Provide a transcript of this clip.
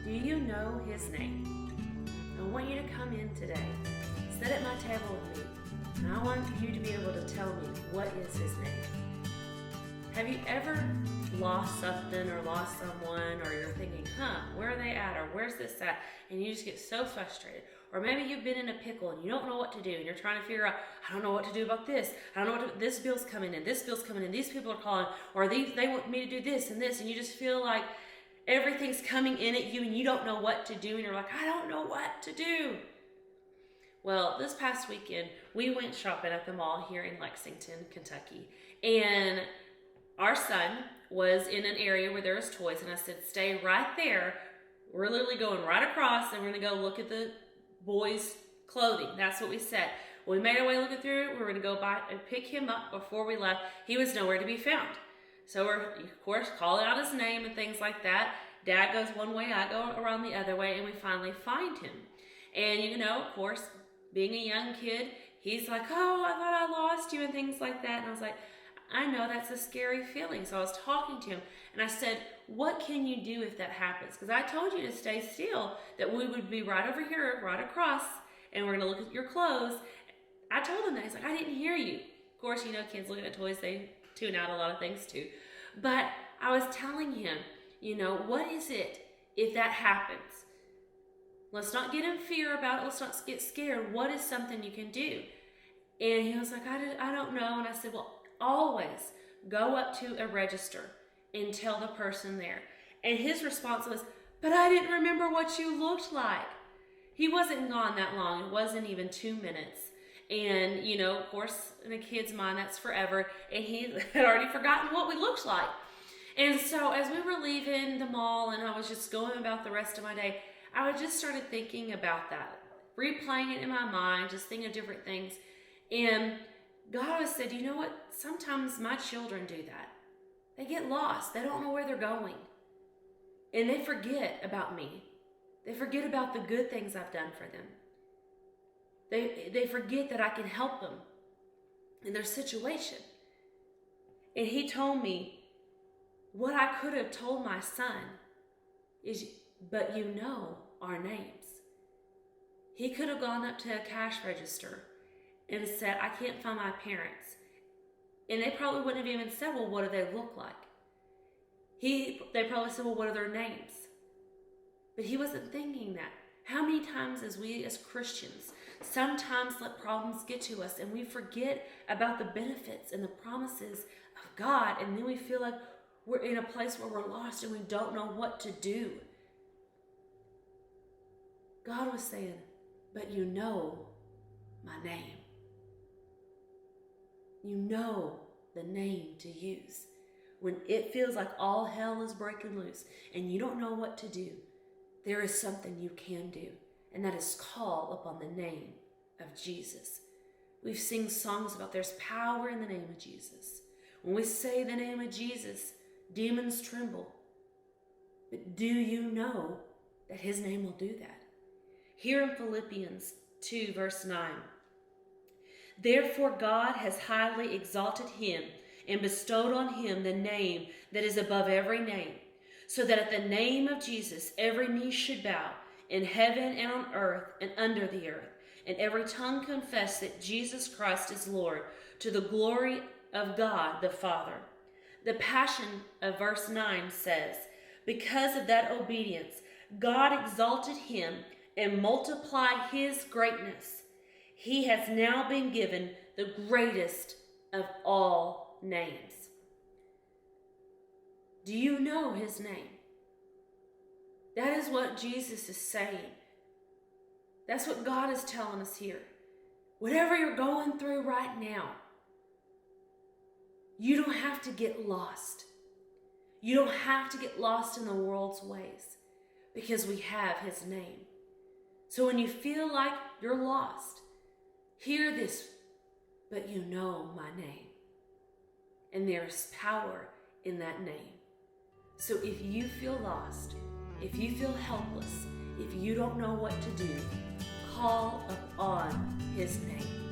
Do you know his name? I want you to come in today, sit at my table with me, and I want you to be able to tell me what is his name. Have you ever lost something or lost someone, or you're thinking, where are they at, or where's this at, and you just get so frustrated? Or maybe you've been in a pickle and you don't know what to do, and you're trying to figure out, I don't know what to do about this. I don't know what to, this bill's coming in, this bill's coming in, these people are calling, or they want me to do this and this, and you just feel like everything's coming in at you and you don't know what to do, and you're like, I don't know what to do. Well, this past weekend, we went shopping at the mall here in Lexington, Kentucky, and our son was in an area where there was toys, and I said, stay right there. We're literally going right across, and we're going to go look at the boys' clothing. That's what we said. We made our way looking through it. We were going to go by and pick him up before we left. He was nowhere to be found. So we're, of course, calling out his name and things like that. Dad goes one way, I go around the other way, and we finally find him. And, you know, of course, being a young kid, he's like, oh, I thought I lost you and things like that. And I was like, I know that's a scary feeling. So I was talking to him, and I said, what can you do if that happens? Because I told you to stay still, that we would be right over here, right across, and we're going to look at your clothes. I told him that. He's like, I didn't hear you. Of course, you know, kids looking at toys, they tune out a lot of things too. But I was telling him, you know, what is it if that happens? Let's not get in fear about it. Let's not get scared. What is something you can do? And he was like, I don't know. And I said, well, always go up to a register and tell the person there. And his response was, but I didn't remember what you looked like. He wasn't gone that long. It wasn't even 2 minutes. And, you know, of course, in a kid's mind, that's forever. And he had already forgotten what we looked like. And so as we were leaving the mall and I was just going about the rest of my day, I just started thinking about that, replaying it in my mind, just thinking of different things. And God always said, you know what? Sometimes my children do that. They get lost. They don't know where they're going. And they forget about me. They forget about the good things I've done for them. They forget that I can help them in their situation. And he told me, what I could have told my son is, but you know our names. He could have gone up to a cash register and said, I can't find my parents. And they probably wouldn't have even said, well, what do they look like? They probably said, well, what are their names? But he wasn't thinking that. How many times as we as Christians sometimes let problems get to us and we forget about the benefits and the promises of God, and then we feel like we're in a place where we're lost and we don't know what to do. God was saying, but you know my name. You know the name to use. When it feels like all hell is breaking loose and you don't know what to do, there is something you can do, and that is call upon the name of Jesus. We've sing songs about there's power in the name of Jesus. When we say the name of Jesus, demons tremble. But do you know that his name will do that? Here in Philippians 2, verse 9, therefore God has highly exalted him and bestowed on him the name that is above every name, so that at the name of Jesus every knee should bow, in heaven and on earth and under the earth, and every tongue confess that Jesus Christ is Lord, to the glory of God the Father. The Passion of verse 9 says, because of that obedience, God exalted him and multiplied his greatness. He has now been given the greatest of all names. Do you know his name? That is what Jesus is saying. That's what God is telling us here. Whatever you're going through right now, you don't have to get lost. You don't have to get lost in the world's ways, because we have his name. So when you feel like you're lost, hear this, but you know my name. And there's power in that name. So if you feel lost, if you feel helpless, if you don't know what to do, call upon his name.